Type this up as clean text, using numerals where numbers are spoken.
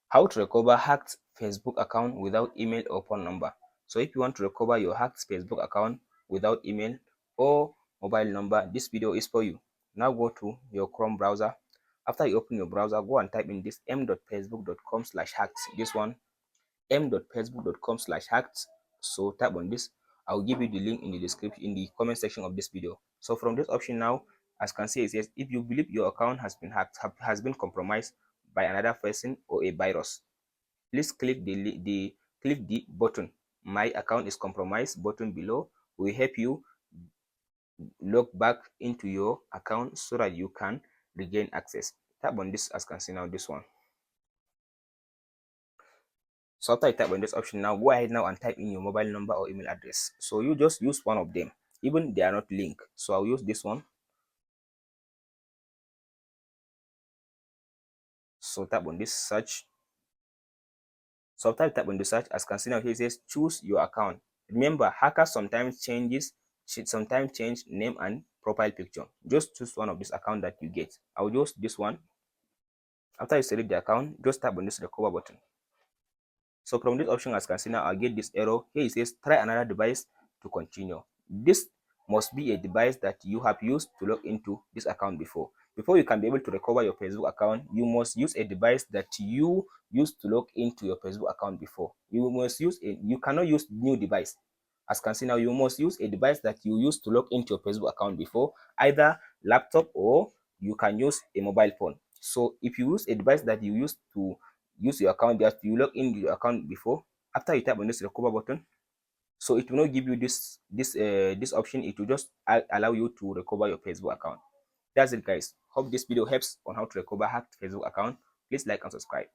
How to recover hacked Facebook account without email or phone number. So if you want to recover your hacked Facebook account without email or mobile number, this video is for you. Now go to your Chrome browser. After you open your browser, go and type in this m.facebook.com/hacked. This one, m.facebook.com/hacked. So tap on this. I'll give you the link in the description, in the comment section of this video. So from this option now, as you can see, it says if you believe your account has been hacked, has been compromised by another person or a virus, please click the button "My account is compromised" button below. Will help you log back into your account so that you can regain access. Tap on this, as you can see now, this one. So after you type on this option now, go ahead now and type in your mobile number or email address. So you just use one of them, even they are not linked. So I'll use this one. So tap on this search. So after you tap on the search, as you can see now, here it says choose your account. Remember, hackers sometimes change name and profile picture. Just choose one of this account that you get. I'll use this one. After you select the account, just tap on this recover button. So from this option, as you can see now, I'll get this error. Here it says try another device to continue. This must be a device that you have used to log into this account before. Before you can be able to recover your Facebook account, you must use a device that you used to log into your Facebook account before. You cannot use new device. As you can see now, you must use a device that you used to log into your Facebook account before, either laptop or you can use a mobile phone. So if you use a device that you used to use your account, that you log in your account before, after you tap on this recover button, so it will not give you this option. It will just allow you to recover your Facebook account. That's it, guys. Hope this video helps on how to recover hacked Facebook account. Please like and subscribe.